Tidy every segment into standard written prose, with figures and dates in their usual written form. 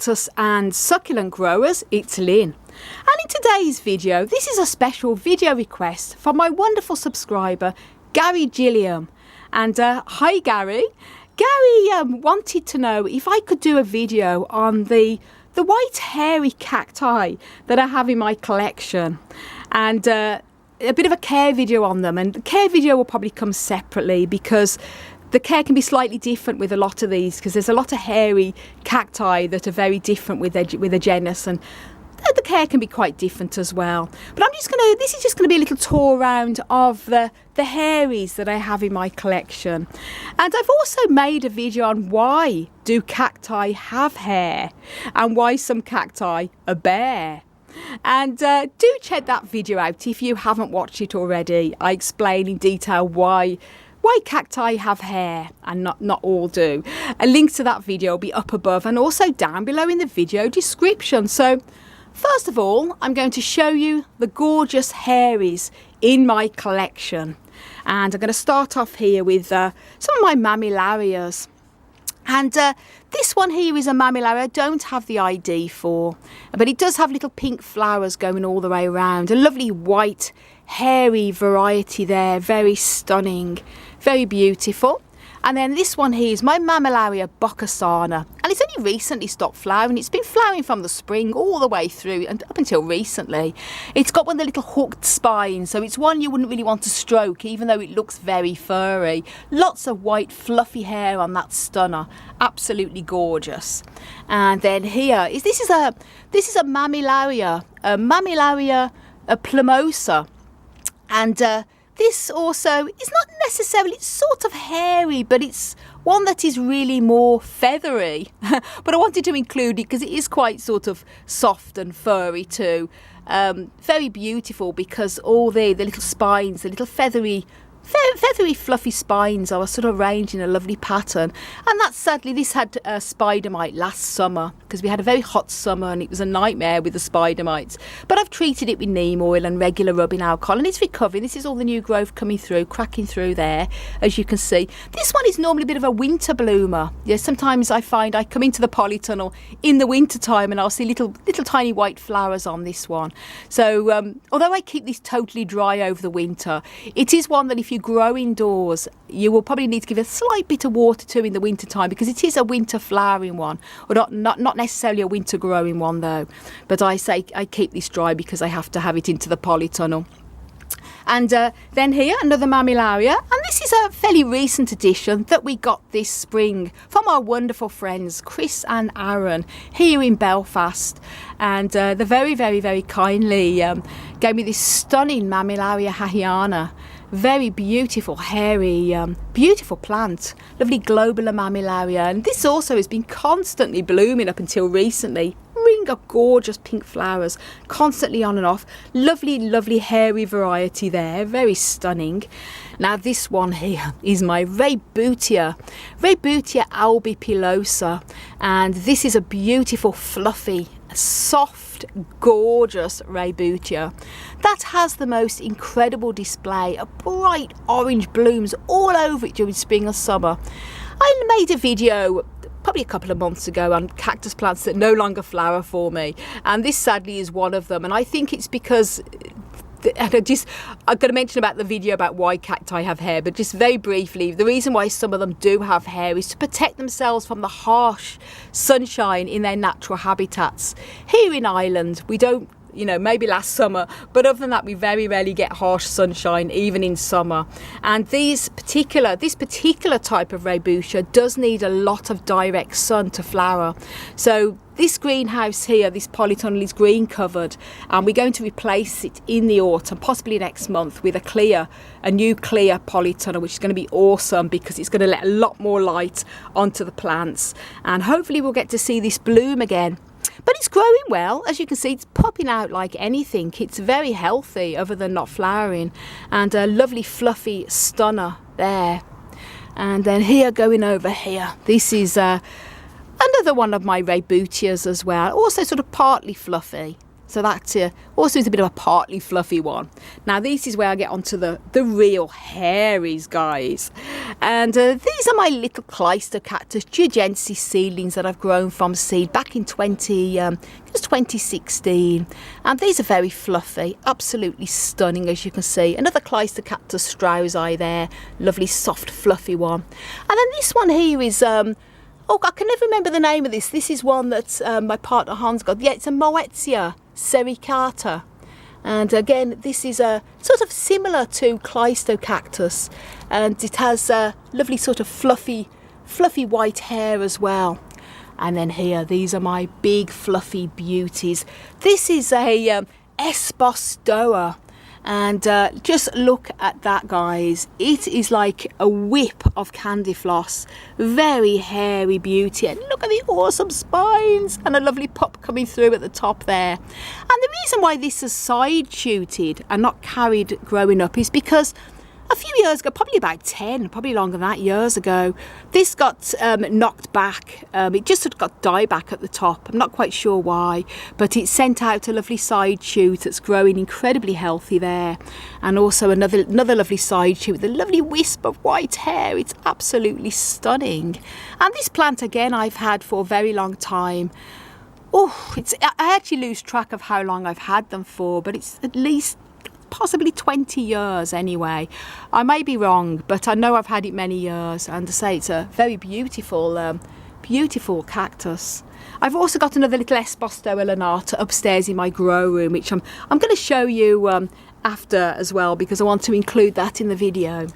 cactus and succulent growers, it's Lynn. And in today's video, this is a special video request from my wonderful subscriber, Gary Gilliam. And hi Gary. Gary wanted to know if I could do a video on the white hairy cacti that I have in my collection. And a bit of a care video on them. And the care video will probably come separately because the care can be slightly different with a lot of these, because there's a lot of hairy cacti that are very different with their genus, and the care can be quite different as well. But this is just gonna be a little tour around of the hairies that I have in my collection. And I've also made a video on why do cacti have hair and why some cacti are bare. And do check that video out if you haven't watched it already. I explain in detail why cacti have hair and not all do. A link to that video will be up above and also down below in the video description. So first of all, I'm going to show you the gorgeous hairies in my collection. And I'm going to start off here with some of my mammillarias. And this one here is a mammillaria I don't have the ID for, but it does have little pink flowers going all the way around. A lovely white hairy variety there, very stunning, very beautiful. And then this one here is my mammillaria boccasana, and it's only recently stopped flowering. It's been flowering from the spring all the way through and up until recently. It's got one of the little hooked spines, so it's one you wouldn't really want to stroke, even though it looks very furry. Lots of white fluffy hair on that stunner, absolutely gorgeous. And then here is this is a mammillaria, plumosa, and this also is not necessarily, it's sort of hairy, but it's one that is really more feathery. But I wanted to include it because it is quite sort of soft and furry too. Very beautiful because all the little spines, the little feathery fluffy spines are sort of arranged in a lovely pattern. And that sadly, this had a spider mite last summer because we had a very hot summer and it was a nightmare with the spider mites. But I've treated it with neem oil and regular rubbing alcohol and it's recovering. This is all the new growth coming through, cracking through there, as you can see. This one is normally a bit of a winter bloomer. Yeah, sometimes I find I come into the polytunnel in the winter time and I'll see little tiny white flowers on this one. So although I keep this totally dry over the winter, it is one that if you grow indoors, you will probably need to give a slight bit of water to in the winter time because it is a winter flowering one, or not necessarily a winter growing one though. But I say I keep this dry because I have to have it into the polytunnel. And then here, another mammillaria, and this is a fairly recent addition that we got this spring from our wonderful friends Chris and Aaron here in Belfast. And they very, very, very kindly gave me this stunning mammillaria hahiana. Very beautiful, hairy, beautiful plant. Lovely globular mammillaria. And this also has been constantly blooming up until recently. Ring of gorgeous pink flowers, constantly on and off. Lovely, lovely hairy variety there. Very stunning. Now this one here is my Raybutia albipilosa. And this is a beautiful, fluffy, soft, gorgeous Raybutia that has the most incredible display of bright orange blooms all over it during spring or summer. I made a video probably a couple of months ago on cactus plants that no longer flower for me, and this sadly is one of them. And I think it's because I'm going to mention about the video about why cacti have hair, but just very briefly, the reason why some of them do have hair is to protect themselves from the harsh sunshine in their natural habitats. Here in Ireland, we don't, maybe last summer, but other than that, we very rarely get harsh sunshine, even in summer. And this particular type of Raybutia does need a lot of direct sun to flower. So this greenhouse here, this polytunnel, is green covered, and we're going to replace it in the autumn, possibly next month, with a new clear polytunnel, which is going to be awesome because it's going to let a lot more light onto the plants, and hopefully we'll get to see this bloom again. But it's growing well. As you can see, it's popping out like anything. It's very healthy other than not flowering. And a lovely fluffy stunner there. And then here, going over here, this is another one of my Raybutias as well. Also sort of partly fluffy. So that also is a bit of a partly fluffy one. Now this is where I get onto the real hairies, guys. And these are my little Cactus giugensis seedlings that I've grown from seed back in 2016. And these are very fluffy, absolutely stunning, as you can see. Another Cactus straussii there, lovely soft fluffy one. And then this one here is oh, I can never remember the name of this. This is one that my partner Hans got. Yeah, it's a Moetzia sericata. And again, this is a sort of similar to Cactus, and it has a lovely sort of fluffy white hair as well. And then here, these are my big fluffy beauties. This is a Espostoa. And just look at that, guys. It is like a whip of candy floss. Very hairy beauty. And look at the awesome spines and a lovely pop coming through at the top there. And the reason why this is side shooted and not carried growing up is because a few years ago, probably about 10, probably longer than that, years ago, this got knocked back. It just sort of got dieback at the top. I'm not quite sure why, but it sent out a lovely side shoot that's growing incredibly healthy there. And also another lovely side shoot with a lovely wisp of white hair. It's absolutely stunning. And this plant, again, I've had for a very long time. Oh, I actually lose track of how long I've had them for, but it's at least possibly 20 years anyway. I may be wrong, but I know I've had it many years, and to say it's a very beautiful beautiful cactus. I've also got another little Espostoa lanata upstairs in my grow room, which I'm going to show you after as well, because I want to include that in the video.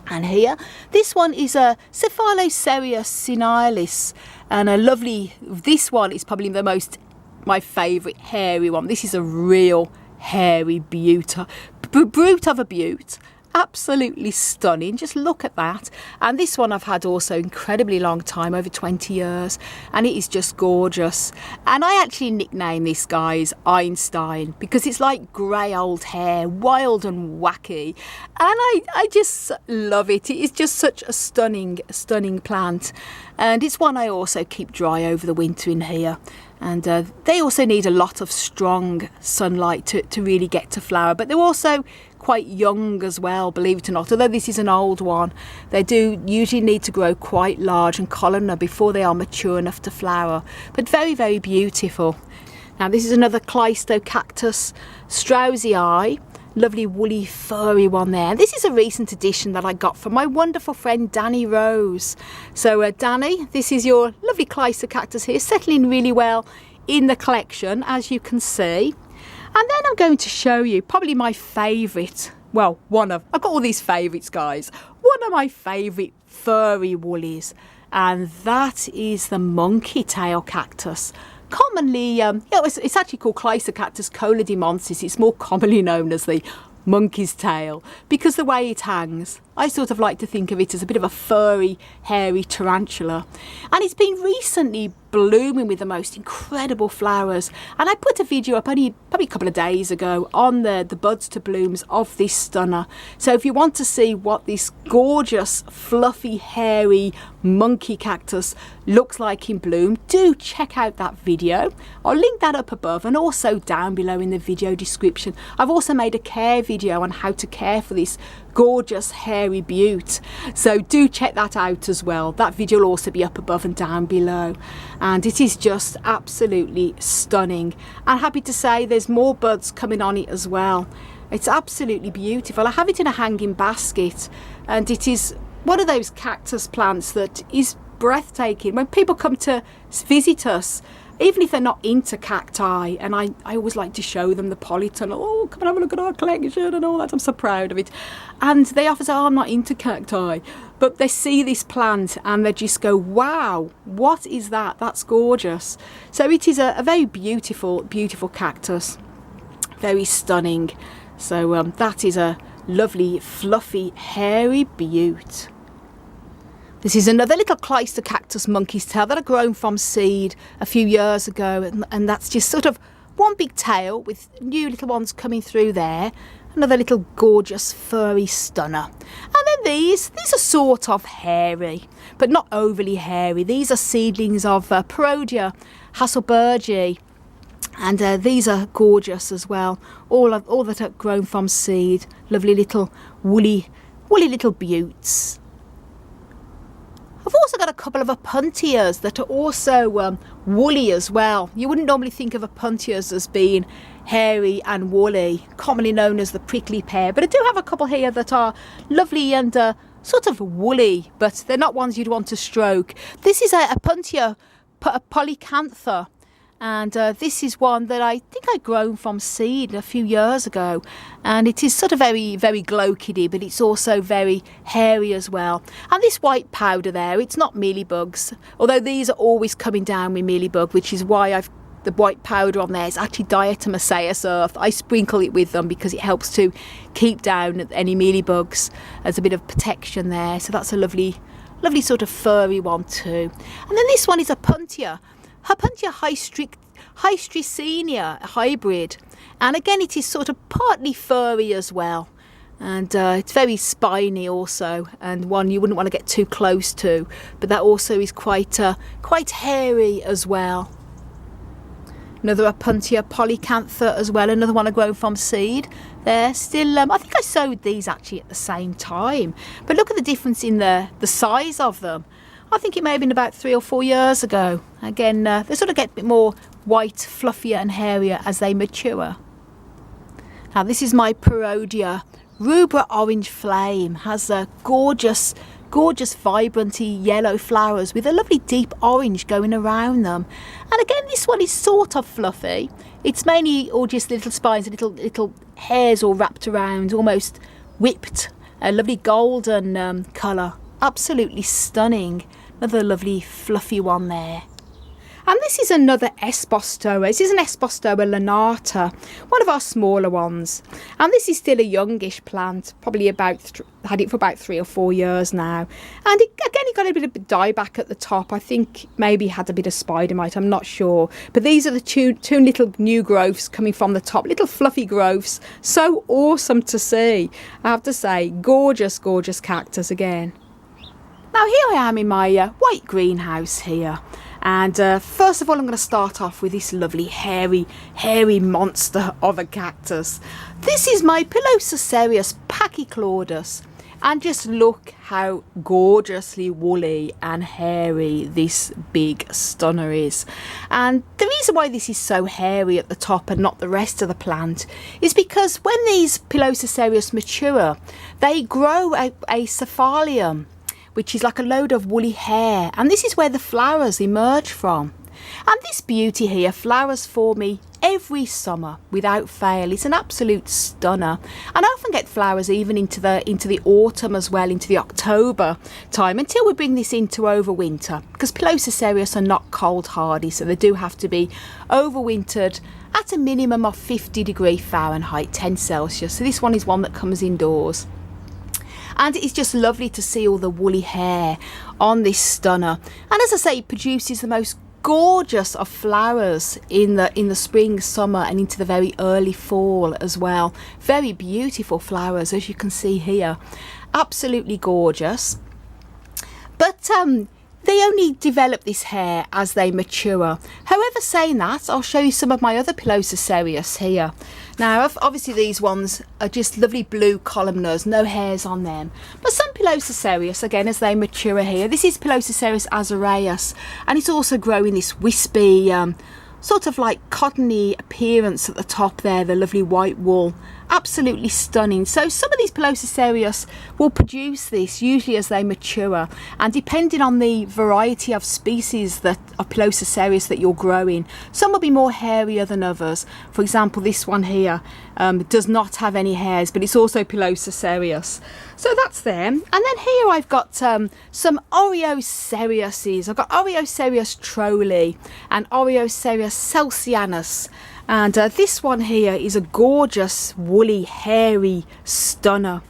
And here, this one is a Cephalocereus senilis, and a lovely, this one is probably my favourite hairy one. This is a real hairy brute of a beaut. Absolutely stunning. Just look at that. And this one I've had also incredibly long time, over 20 years, and it is just gorgeous. And I actually nickname this, guys, Einstein, because it's like grey old hair, wild and wacky, and I just love it. It is just such a stunning plant, and it's one I also keep dry over the winter in here. And they also need a lot of strong sunlight to really get to flower, but they're also quite young as well, believe it or not. Although this is an old one, they do usually need to grow quite large and columnar before they are mature enough to flower, but very, very beautiful. Now this is another Cactus straussii, lovely woolly furry one there. This is a recent addition that I got from my wonderful friend Danny Rose. So Danny, this is your lovely Cactus here, settling really well in the collection, as you can see. And then I'm going to show you probably my favourite, well, I've got all these favourites, guys. One of my favourite furry woolies, and that is the monkey tail cactus. Commonly, it's actually called Cactus colodimonsis. It's more commonly known as the monkey's tail, because the way it hangs, I sort of like to think of it as a bit of a furry, hairy tarantula. And it's been recently blooming with the most incredible flowers, and I put a video up probably a couple of days ago on the buds to blooms of this stunner. So if you want to see what this gorgeous fluffy hairy monkey cactus looks like in bloom, do check out that video. I'll link that up above and also down below in the video description. I've also made a care video on how to care for this gorgeous hairy beaut, so do check that out as well. That video will also be up above and down below, and it is just absolutely stunning. And happy to say there's more buds coming on it as well. It's absolutely beautiful. I have it in a hanging basket, and it is one of those cactus plants that is breathtaking. When people come to visit us, even if they're not into cacti, and I always like to show them the polytunnel, oh, come and have a look at our collection and all that, I'm so proud of it. And they often say, oh, I'm not into cacti. But they see this plant and they just go, wow, what is that? That's gorgeous. So it is a very beautiful, beautiful cactus. Very stunning. So that is a lovely, fluffy, hairy beaut. This is another little Cactus monkey's tail that I've grown from seed a few years ago, and that's just sort of one big tail with new little ones coming through there. Another little gorgeous furry stunner. And then these are sort of hairy, but not overly hairy. These are seedlings of Parodia hasselbergi. And these are gorgeous as well. All that are grown from seed. Lovely little woolly little buttes. I've also got a couple of opuntias that are also woolly as well. You wouldn't normally think of opuntias as being hairy and woolly, commonly known as the prickly pear, but I do have a couple here that are lovely and sort of woolly, but they're not ones you'd want to stroke. This is a opuntia polycantha, and this is one that I think I'd grown from seed a few years ago, and it is sort of very glow-kiddy, but it's also very hairy as well. And this white powder there, it's not mealybugs, although these are always coming down with mealybug, which is why the white powder on there is actually diatomaceous earth. I sprinkle it with them because it helps to keep down any mealybugs as a bit of protection there. So that's a lovely sort of furry one too. And then this one is Opuntia hystricenia hybrid, and again it is sort of partly furry as well, and it's very spiny also, and one you wouldn't want to get too close to, but that also is quite hairy as well. Another Opuntia polycantha as well, another one I grown from seed. They're still, I think I sowed these actually at the same time, but look at the difference in the size of them. I think it may have been about 3 or 4 years ago. Again, they sort of get a bit more white, fluffier and hairier as they mature. Now this is my Parodia Rubra Orange Flame. Has a gorgeous vibranty yellow flowers with a lovely deep orange going around them. And again, this one is sort of fluffy. It's mainly all just little spines, little hairs all wrapped around, almost whipped. A lovely golden colour. Absolutely stunning. Another lovely fluffy one there. And this is another Espostoa. This is an Espostoa lanata, one of our smaller ones. And this is still a youngish plant, probably had it for about 3 or 4 years now. And it got a bit of dieback at the top. I think maybe had a bit of spider mite, I'm not sure. But these are the two little new growths coming from the top, little fluffy growths. So awesome to see. I have to say, gorgeous cactus again. Now here I am in my white greenhouse here, and first of all I'm going to start off with this lovely hairy monster of a cactus. This is my Pilosocereus pachyclaudus, and just look how gorgeously woolly and hairy this big stunner is. And the reason why this is so hairy at the top and not the rest of the plant is because when these Pilosocereus mature, they grow a cephalium, which is like a load of woolly hair, and this is where the flowers emerge from. And this beauty here flowers for me every summer without fail. It's an absolute stunner, and I often get flowers even into the autumn as well, into the October time, until we bring this into overwinter, because Pilosocereus are not cold hardy, so they do have to be overwintered at a minimum of 50°F, 10 Celsius. So this one is one that comes indoors. And it's just lovely to see all the woolly hair on this stunner. And as I say, it produces the most gorgeous of flowers in the spring, summer, and into the very early fall as well. Very beautiful flowers, as you can see here. Absolutely gorgeous. But they only develop this hair as they mature. However, saying that, I'll show you some of my other Pilosocereus here. Now, obviously these ones are just lovely blue columnars, no hairs on them. But some Pilosocereus, again, as they mature here. This is Pilosocereus azareus, and it's also growing this wispy, sort of like cottony appearance at the top there, the lovely white wool. Absolutely stunning. So some of these Pilosocereus will produce this usually as they mature, and depending on the variety of species of Pilosocereus that you're growing, some will be more hairier than others. For example, this one here does not have any hairs, but it's also Pilosocereus. So that's them. And then here I've got some Oreocereuses. I've got Oreocereus trolli and Oreocereus celsianus. And this one here is a gorgeous, woolly, hairy stunner.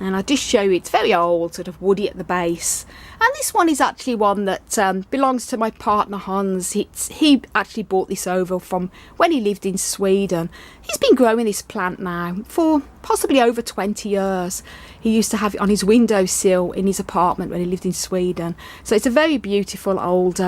And I'll just show you, it's very old, sort of woody at the base. And this one is actually one that belongs to my partner Hans. He actually bought this over from when he lived in Sweden. He's been growing this plant now for possibly over 20 years. He used to have it on his windowsill in his apartment when he lived in Sweden. So it's a very beautiful old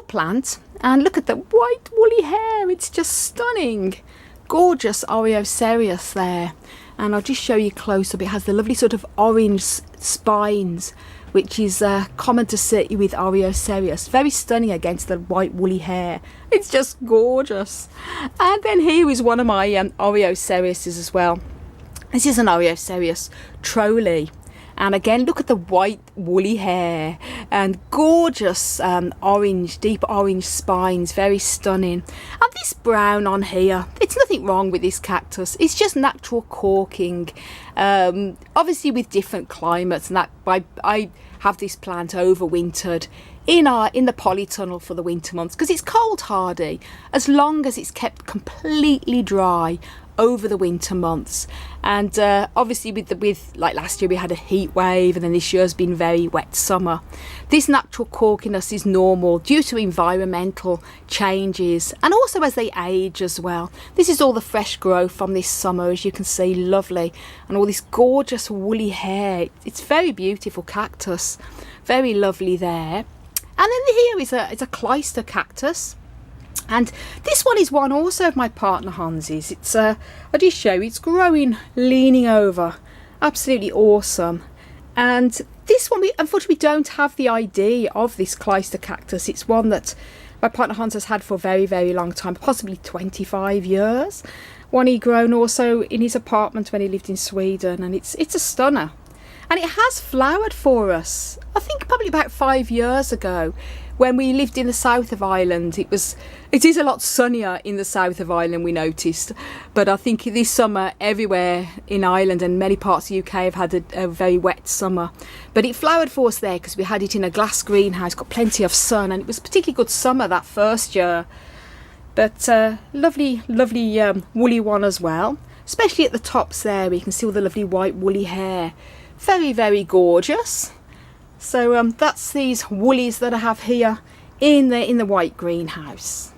plant. And look at the white woolly hair. It's just stunning. Gorgeous Oreocereus there. And I'll just show you close up. It has the lovely sort of orange spines, which is common to see with Oreocereus. Very stunning against the white woolly hair. It's just gorgeous. And then here is one of my Oreoceriuses as well. This is an Oreocereus Trolley. And again, look at the white woolly hair and gorgeous orange, deep orange spines, very stunning. And this brown on here, it's nothing wrong with this cactus. It's just natural corking. Obviously with different climates, and that I have this plant overwintered in the polytunnel for the winter months because it's cold hardy as long as it's kept completely dry over the winter months. And obviously with like last year we had a heat wave, and then this year's been very wet summer. This natural corkiness is normal due to environmental changes and also as they age as well. This is all the fresh growth from this summer, as you can see, lovely, and all this gorgeous woolly hair. It's very beautiful cactus, very lovely there. And then here is a clyster cactus. And this one is one also of my partner Hans's. It's I'll just show you, it's growing, leaning over, absolutely awesome. And this one, unfortunately, we don't have the ID of this clyster cactus. It's one that my partner Hans has had for a very, very long time, possibly 25 years. One he grown also in his apartment when he lived in Sweden, and it's a stunner. And it has flowered for us, I think probably about 5 years ago. When we lived in the south of Ireland, it is a lot sunnier in the south of Ireland, we noticed. But I think this summer, everywhere in Ireland and many parts of the UK have had a very wet summer. But it flowered for us there because we had it in a glass greenhouse, got plenty of sun, and it was a particularly good summer that first year. But lovely, lovely woolly one as well, especially at the tops there, where you can see all the lovely white woolly hair. Very, very gorgeous. So that's these woolies that I have here in the white greenhouse.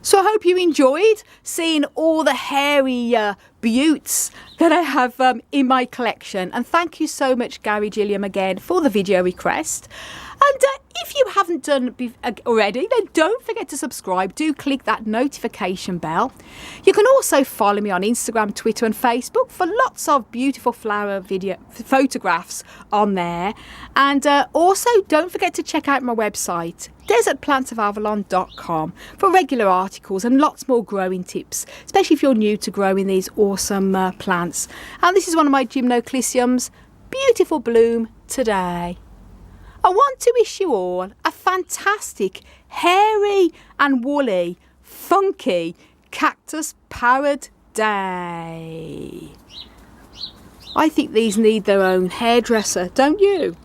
So I hope you enjoyed seeing all the hairy beauts that I have in my collection. And thank you so much, Gary Gilliam, again for the video request. And if you haven't done already, then don't forget to subscribe. Do click that notification bell. You can also follow me on Instagram, Twitter and Facebook for lots of beautiful flower photographs on there. And also don't forget to check out my website, desertplantsofavalon.com, for regular articles and lots more growing tips, especially if you're new to growing these awesome plants. And this is one of my gymnoclisiums, beautiful bloom today. I want to wish you all a fantastic, hairy and woolly, funky, cactus-powered day. I think these need their own hairdresser, don't you?